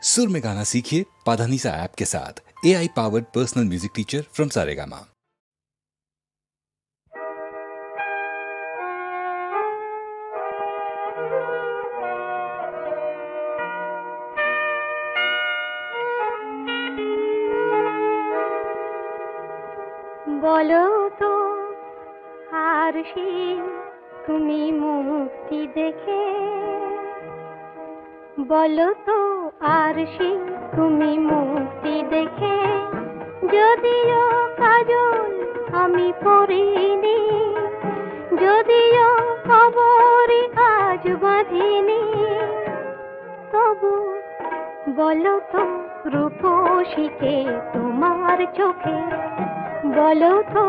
सुर में गाना सीखिए पाधानीसा ऐप के साथ। AI powered personal music teacher from Saregama. বলো তো আরশি তুমি মুক্তি দেখে, বলো তো আরশি তুমি মুক্তি দেখে, যদিও কাজল আমি পরিনি, যদিও কবরে আজ বাঁধিনি, তবু বলো তো রূপসীকে তোমার চোখে, বলো তো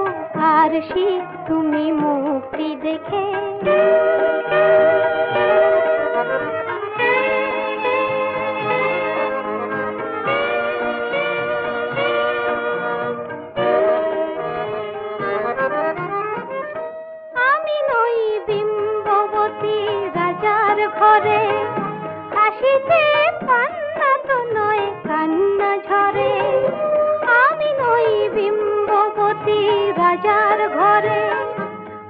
আরশি তুমি মুক্তি দেখে। আমি নই বিম্ববতী রাজার ঘরে, হাসিতে পান্না তো নয় কান্না ঝরে। আমি নই বিম্ববতী রাজার ঘরে,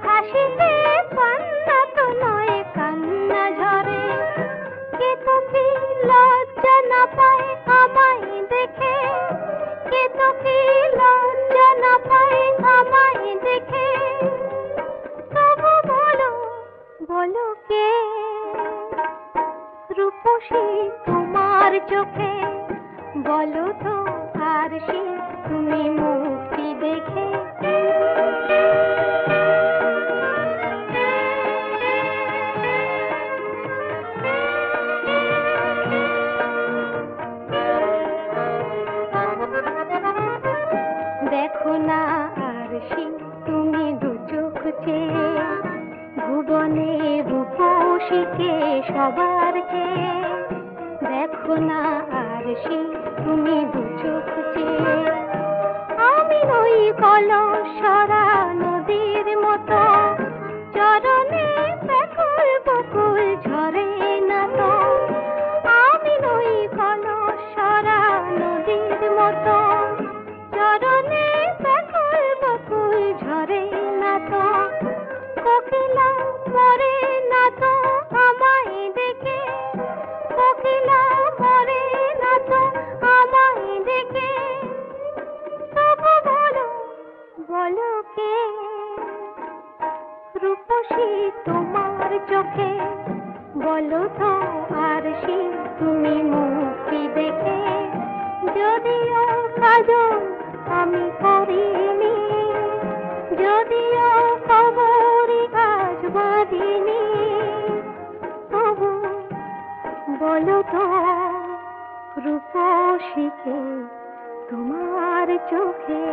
হাসিতে পান্না তো নয় কান্না ঝরে। কে তো কি লজ্জা না পায় আমায় দেখে, কে তো কি লজ্জা না পায় আমায় দেখে, তবু বলো বলো কে রূপসী তোমার চোখে, বলো তো আরশি তুমি মুক্তি দেখে। দেখো না আরশি তুমি দু চোখ চেয়ে, ভুবনে রূপসীকে সবার চেয়ে। দেখো না আরশি তুমি দু চোখ চেয়ে, আমি নই কলসরা নদীর মতো, চরণে ব্যাকুল বকুল ঝরে না তো। আমি নই কলসরা নদীর মতো, চরণে ব্যাকুল বকুল ঝরে না তো। কোকিলা মরে না তো আমায় দেখে, কোকিলা মরে না তো আমায় দেখে, তবু বলো বলো কে রূপসী তোমার চোখে, বলো তো আরশি তুমি মুক্তি দেখে। যদিও কাজল আমি করিনি, যদিও কবরে আজ বাঁধিনি, তবু বলো তো রূপসীকে তোমার চোখে।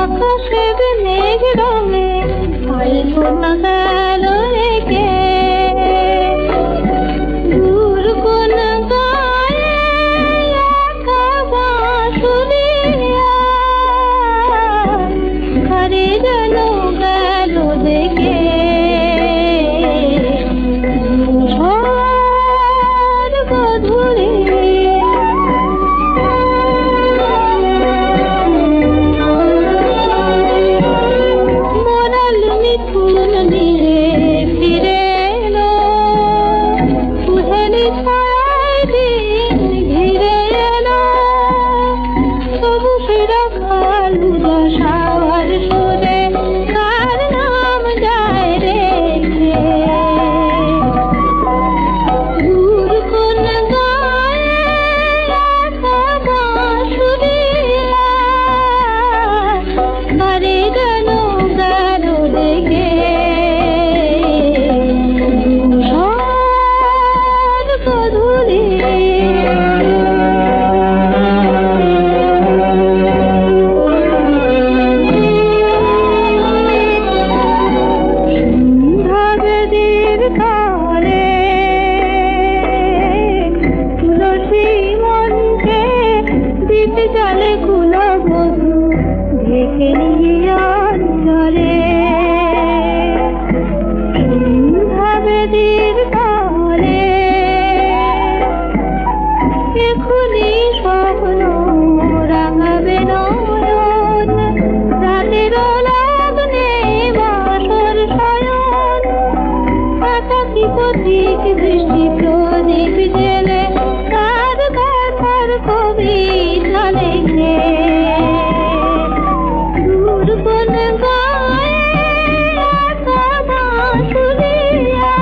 আকাশে মেঘ রঙে কালে কুলবধূ ঢেকে নিয়ে অঞ্চলে সন্ধ্যাবেদীর কালে এখুনি স্বপ্ন রাঙাবে নয়ন রাতের লগ্নে বাসর শয়ন আকাশি পথিক দৃষ্টি প্রদীপ জেলে তার কথার কবিতা লেখে দূর কোন গায়ে আশা বাঁশুরিয়া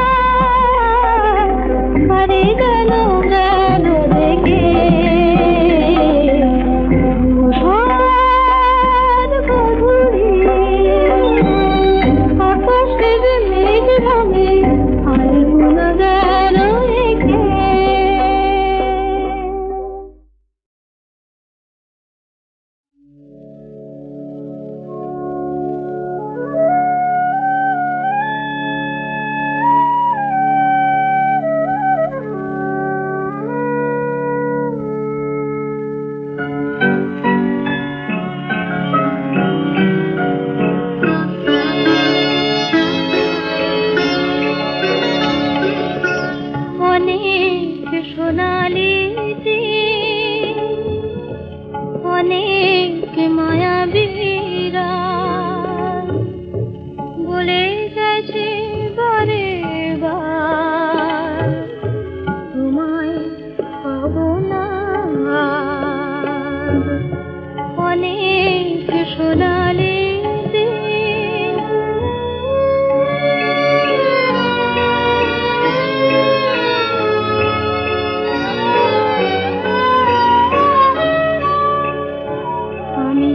পারে গেল গেল দেখে ভোর গধূলি আকাশের মেঘ ভাঙে আলগুন গেল রেখে অনেক সোনালি দিন অনেক মায়াবীরা বলে গেছে বারে বার তোমায় পাবো না আর। অনেক সোনালি আমি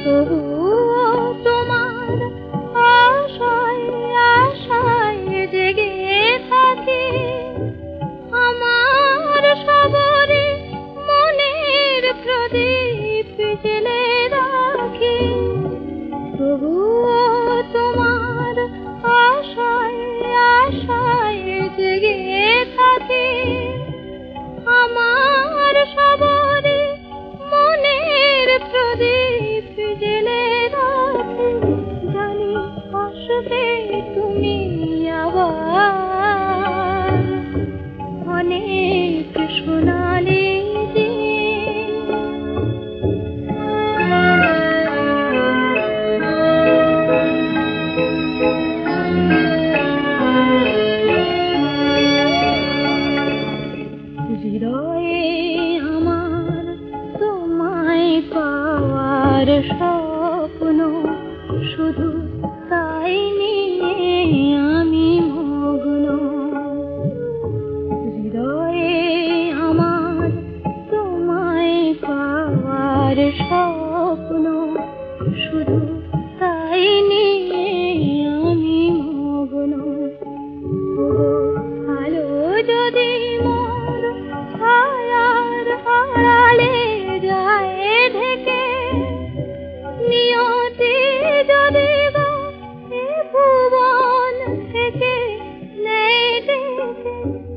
তবুও তোমার আশায় আশায় জেগে থাকি আমার সবরে মনের প্রদীপ জেলে রাখি তবুও তোমার আশায় আশায় জেগে থাকি আমার সবরে মনের প্রদীপ জেলে রাখি জানি আসবে তুমি আবার অনেক সোনালি হৃদয়ে আমার তোমায় পাওয়ার স্বপ্ন শুধু তাই নিয়ে আমি মগ্ন হৃদয়ে আমার তোমায় পাওয়ার স্বপ্ন শুধু তাই নিয়ে আমি মগ্ন আলো যদি মোর ছায়ার আড়ালে যায় ঢেকে নিয়তি যদি গো এ ভুবন থেকে নেই ডেকে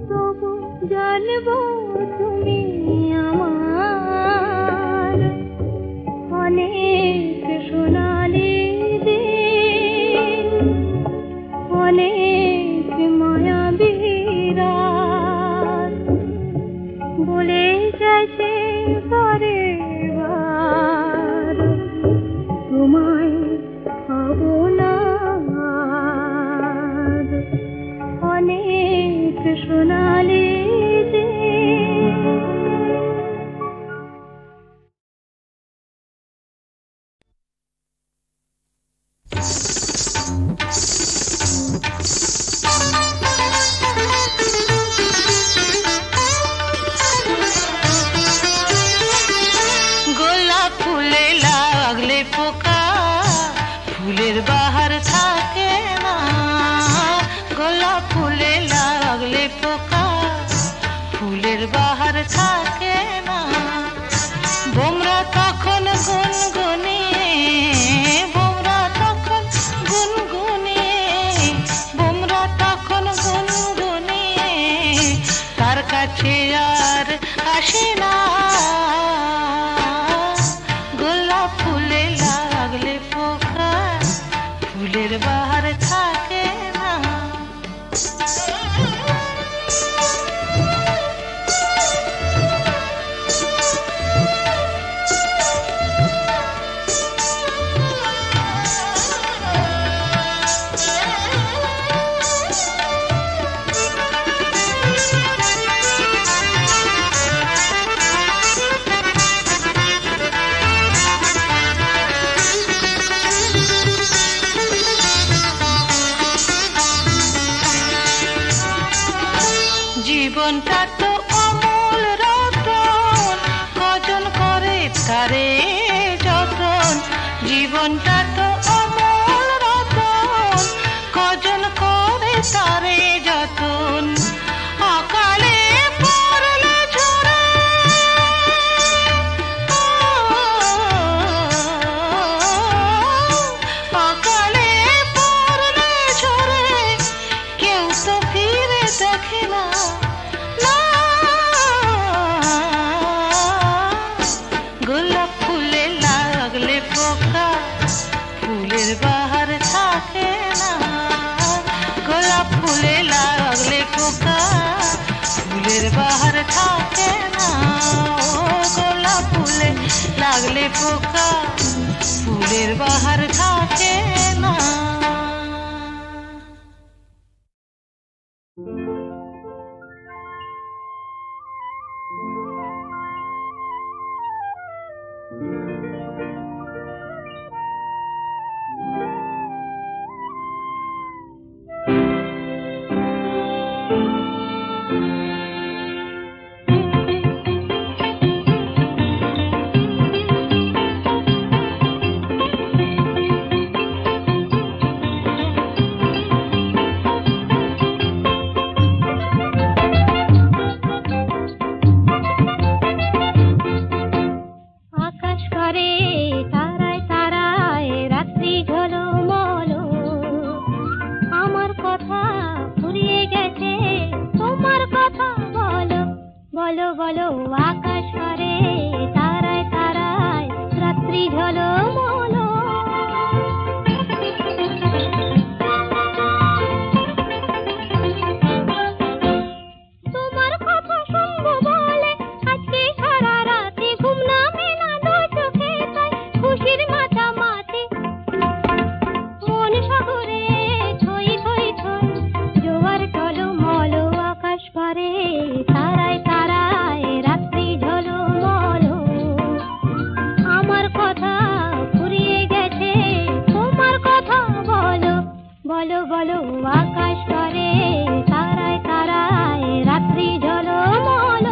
তবু জানবো তুমি আমার অনেক সোনালি দিন অনেক মায়াবীরা বলে গেছে বারে বার তোমায় পাবো না আর। অনেক সোনালি গোলাপ ফুলে লাগলে পোকা ফুলের বাহার থাকে না গোলাপ ফুলে লাগলে পোকা ফুলের বাহার থাকে না বোমরা তখন গুনগুনিয়ে বোমরা তখন গুনগুনিয়ে বোমরা তখন গুনগুনিয়ে তার কাছে আর আসে না জীবনটা তো অমল রতন, কজন করে তারে যতন, অকালে পড়লে ঝরে, অকালে পড়লে ঝরে, কেউ তো ফিরে দেখে না। গোলাপ ফুলে লাগলে পোকা, ফুলের বাহার থাকে না। গোলাপ ফুলে লাগলে পোকা, ফুলের বাহার থাকে না। ও গোলাপ ফুলে লাগলে পোকা, ফুলের বাহার থাকে না। বলো বলো আকাশ করে তারায় তারায় রাত্রি ঝলমলো। তোমার কথা শুনবো বলে আজকে সারা রাতে ঘুম নামে না দু চোখে, তাই খুশির মাতামাতি মন সাগরে ছই ছই ছই জোয়ার টলমল। আকাশ করে তারায় তারায় রাত্রি ঝলমল। আমার কথা ফুরিয়ে গেছে তোমার কথা বলো বলো বলো আকাশ করে তারায় তারায় রাত্রি ঝলমল।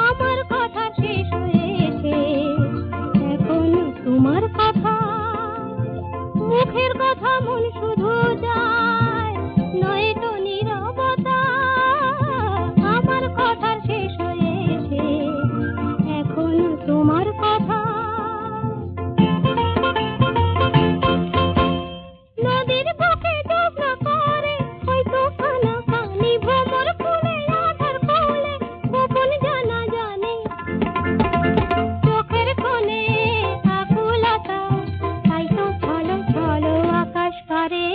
আমার কথা শেষ হয়েছে এখন তোমার কথা, মুখের কথা মন শুধু যায় নয়তো নীরবতা। আমার কথা শেষ হয়েছে এখন তোমার কথা। নদীর বুকে জ্যোৎস্না করে হয়তো কানাকানি, ভ্রমর ফুলে আধার কোলে গোপন জানা জানে। চোখের কোণে আকুলতা তাই তো ছলো ছলো। আকাশ করে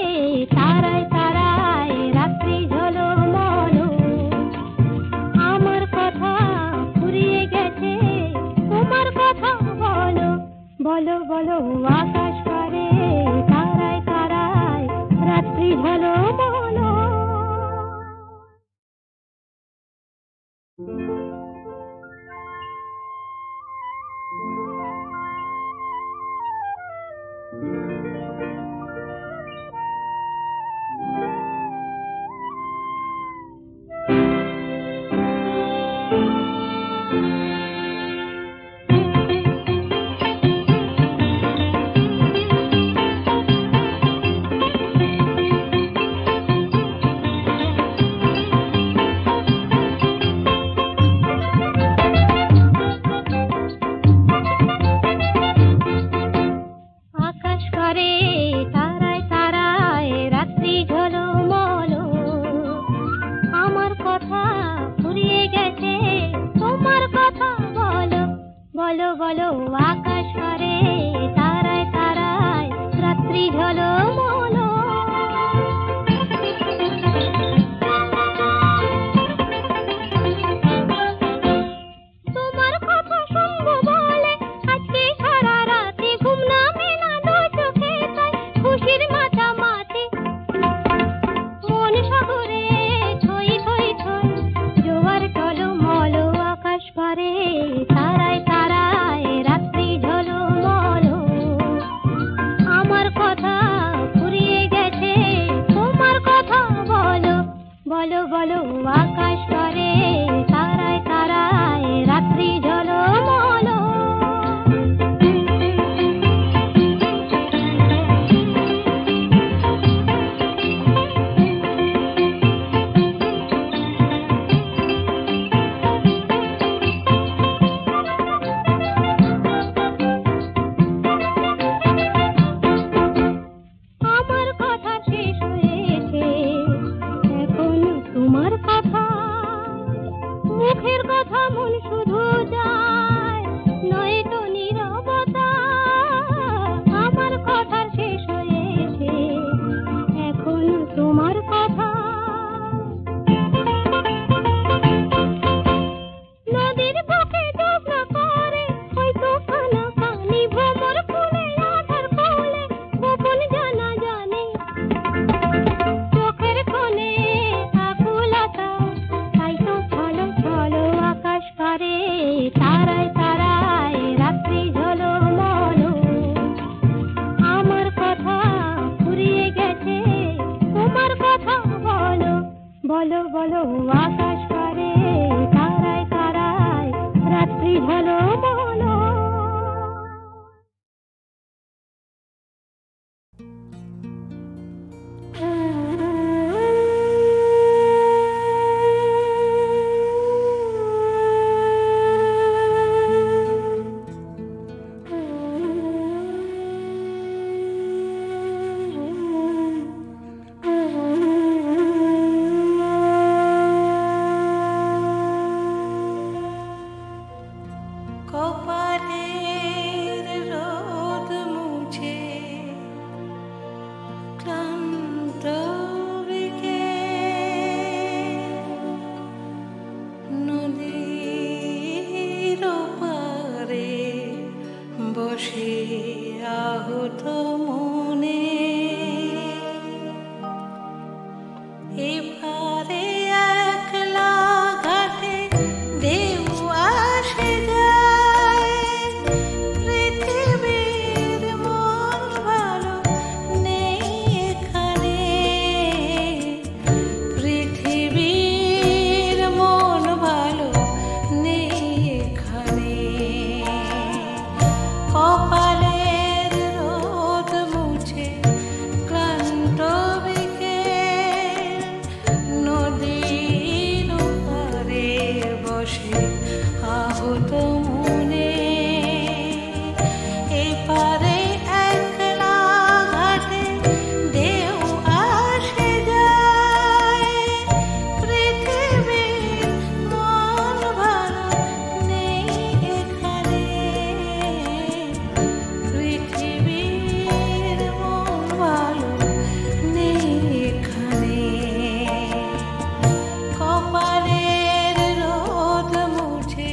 তারায় তারায় রাত্রি ঝলমল। আমার কথা ফুরিয়ে গেছে তোমার কথা বলো বলো বলো আকাশ করে তারায় তারায় রাত্রি ঝলমল। আকাশ করে তারায় তারায় রাত্রি ঝলমল। আমার কথা ফুরিয়ে গেছে তোমার কথা বলো বলো বলো আকাশ করে তারায় তারায় রাত্রি ঝলমল। তোমার কথা শুনবো বলে আজকে সারা রাতে ঘুম নামে না দু চোখে, তাই খুশির মাতামাতি মন সাগরে ছই ছই ছই জোয়ার টলমল। আকাশ করে মুখের কথা মন শুধু যায়, নয়তো নীরবতা। আমার কথার শেষ হয়েছে এখন তোমার কথা। নদীর বুকে ডুবনা করে হয়তো কানা কানি, ভ্রমর ফুলে আধার কোলে গোপন জানা জানে। চোখের কোণে আকুলতা, তাই তো ছলো ছলো আকাশ পারে, তারায় তারায় রাত্রি ঝলমলো। আমার কথা ফুরিয়ে গেছে, তোমার কথা বলো বলো বলো। আকাশ পারে, তারায় তারায় রাত্রি ঝলমলো। কপালের রোদ মুছে ক্লান্ত বিকেল, নদীর পারে বসে আহত মনে, এপারে একলা ঘাটে ঢেউ আসে যায়। পৃথিবীর মন ভালো নেই এখানে, পৃথিবীর মন ভালো নেই এখানে। কপালের রোদ মুছে ক্লান্ত বিকেল, নদীর পারে বসে আহত মনে, এপারে একলা ঘাটে ঢেউ আসে যায়। পৃথিবীর মন ভালো নেই এখানে, পৃথিবীর মন ভালো নেই এখানে। কপালের রোদ মুছে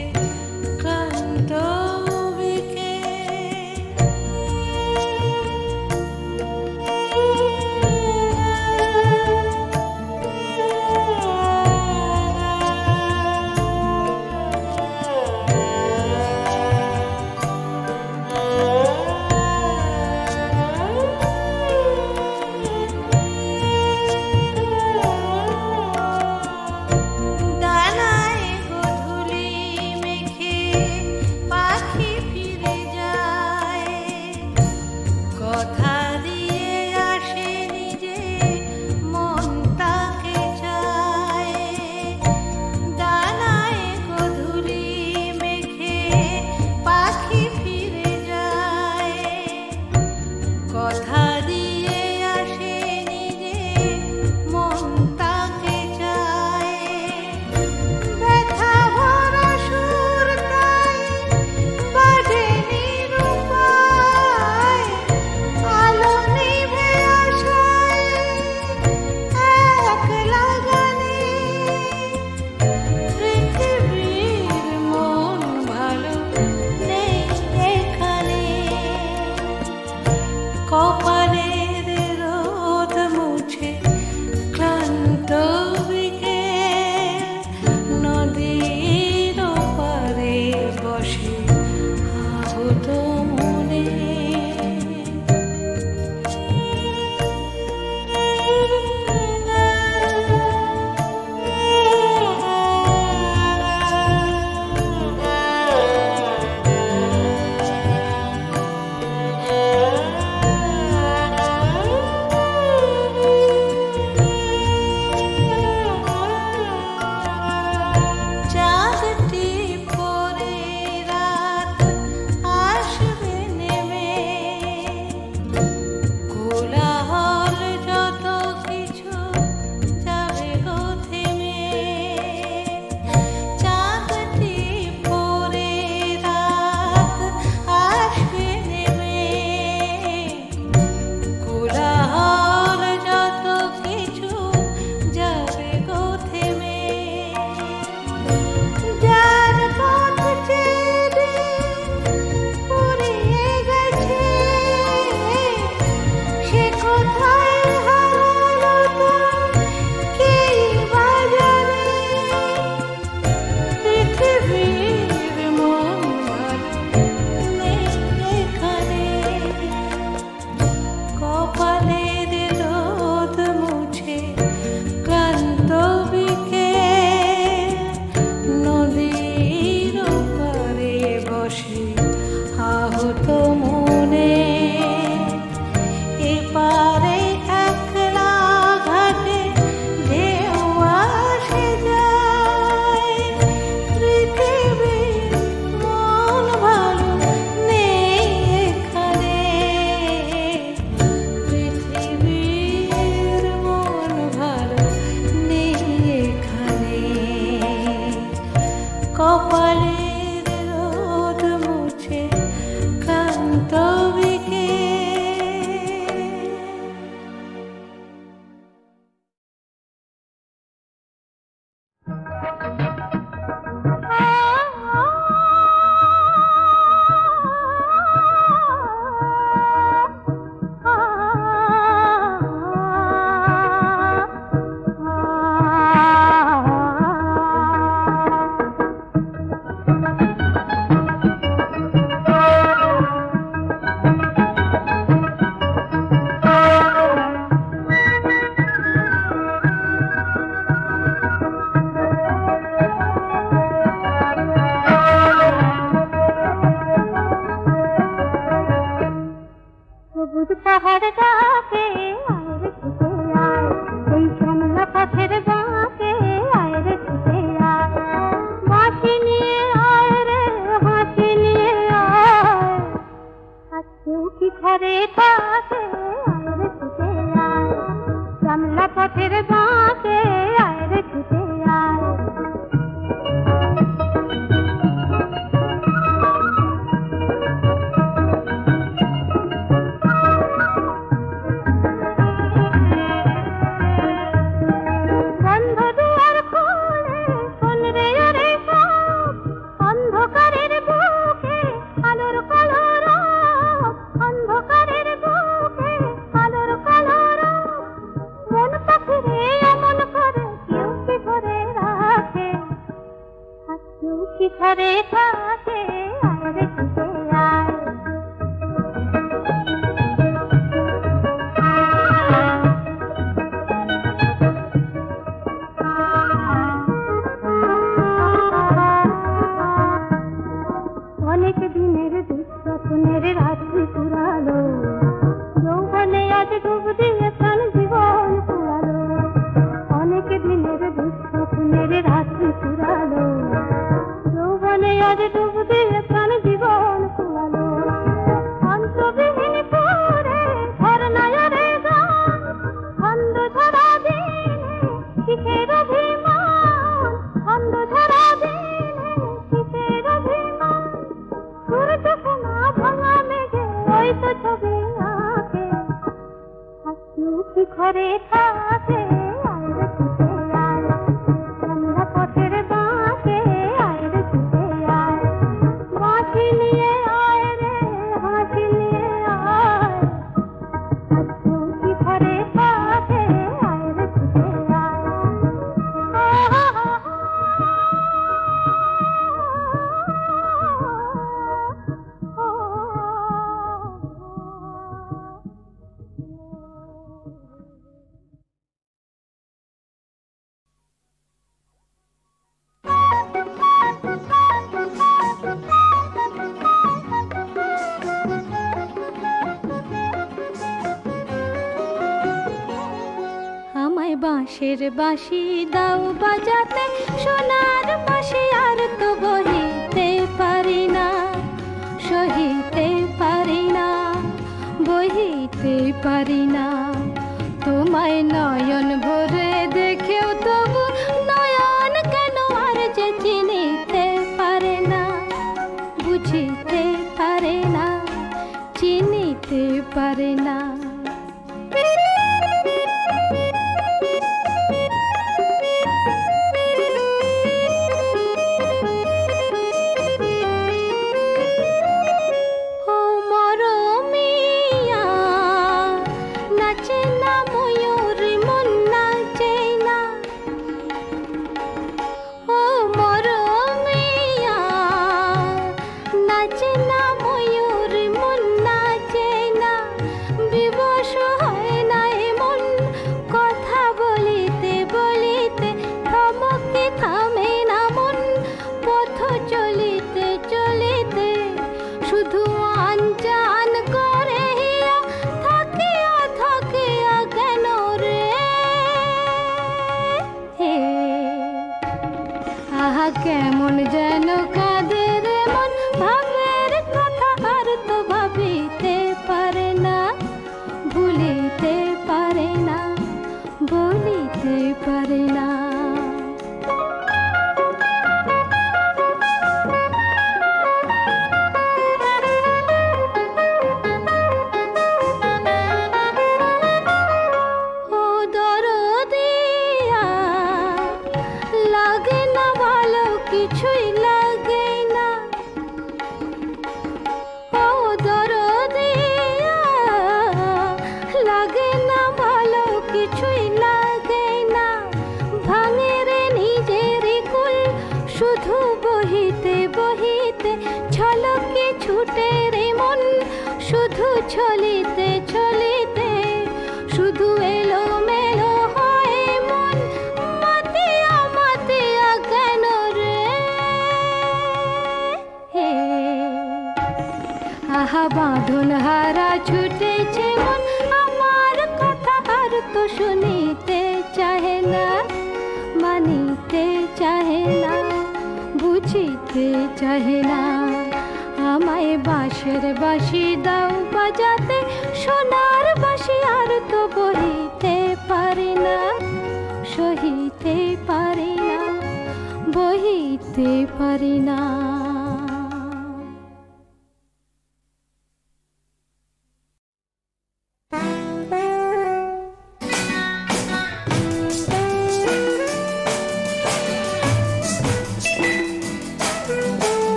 কপালের রোদ মুছে ক্লান্ত পাহাড় ডাকে আয় রে ছুটে আয়, এই শ্যামলা পথের বাঁকে আয় রে ছুটে আয়, বাঁশি নিয়ে আয় রে হাসি নিয়ে আয়, আজকেও কি ঘরে থাকে আয় রে ছুটে আয়, শ্যামলা পথের বাঁকে আয় রে ছুটে আয়। ঘরে থাকে আয় রে ছুটে আয়। অনেক দিনের দুঃস্বপ্নের রাত্রি পুরালো, যৌবনে আজ ডুব দিয়ে প্রাণ জীবন পুরালো। অনেক দিনের দুঃস্বপ্নের রাত্রি পুরালো, যৌবনে আজ ডুব দিয়ে প্রাণ জীবন পুরালো। অন্তবিহীন পুরে ঝরনায়রে গান, ছন্দ ধরা দিনে কিসের অভিমান, ছন্দ ধরা দিনে কিসের অভিমান। সূর্য সোনা ভাঙা মেঘে ওই তো ছবি আঁকে, হাসিও কি ঘরে থাকে আয় রে ছুটে আয়, শ্যামলা পথের বাঁকে আয় রে ছুটে আয়, বাঁশি নিয়ে আয় রে হাসি নিয়ে আয়, হাসিও কি ঘরে থাকে আয় রে ছুটে আয়। আমায় বাঁশের বাঁশি দাও বাজাতে, সোনার বাঁশি আর তো বহিতে পারি না, সহিতে পারি না, বহিতে পারি না। তোমায় নয়ন ভরে দেখেও তবু নয়ন কেন আর যে চিনিতে পারে না, বুঝিতে পারে না, চিনিতে পারে না। কেমন যেন কাদের মন, ভাবের কথা আর তো ভাবিতে পারে না, ভুলিতে পারে না, বলিতে পারে না। কিছুই লাগে না। ও দরদিয়া লাগে না ভালো, কিছুই লাগে না। ভাঙে রে নিজেরই কুল, শুধু বহিতে বহিতে ঝলকে ছুটে রে মন, শুধু চলিতে চলিতে শুধু এলো মেলো হয় মন। মাতিয়া মাতিয়া কেন রে, আহা বাঁধন হারা ছুটেছে মন, আমার কথা আর তো শুনিতে চাহে না, মানিতে চাহে না, বুঝিতে চাহে না। আমায় বাঁশের বাঁশি দাও বাজাতে, সোনার বাঁশি আর তো বহিতে পারি না, সহিতে পারি না, বহিতে পারি না।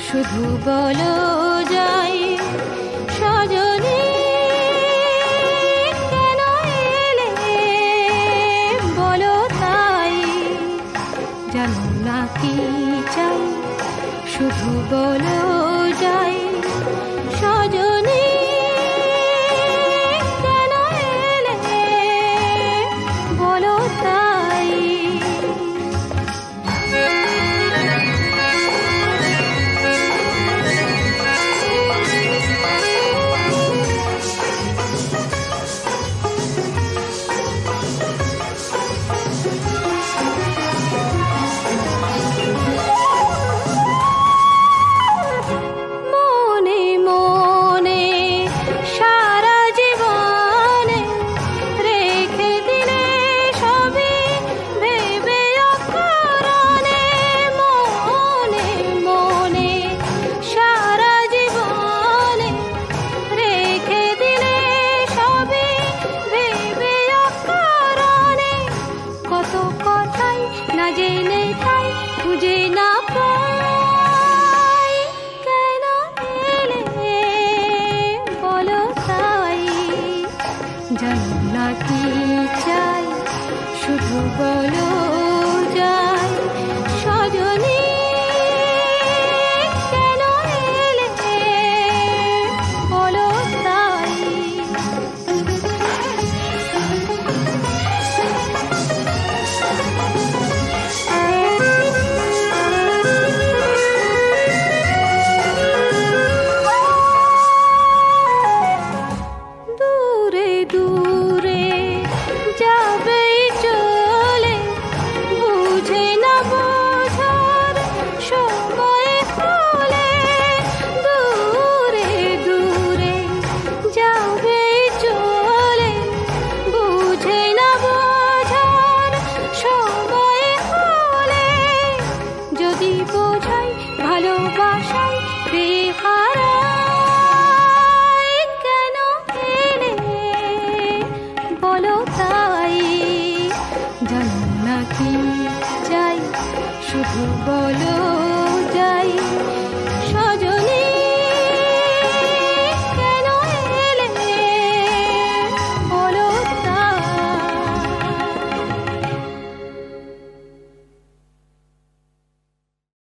শুধু বলো যাই সজনী কেন এলে বলো তাই জানো না কি চাই শুধু বলো যাই সজনী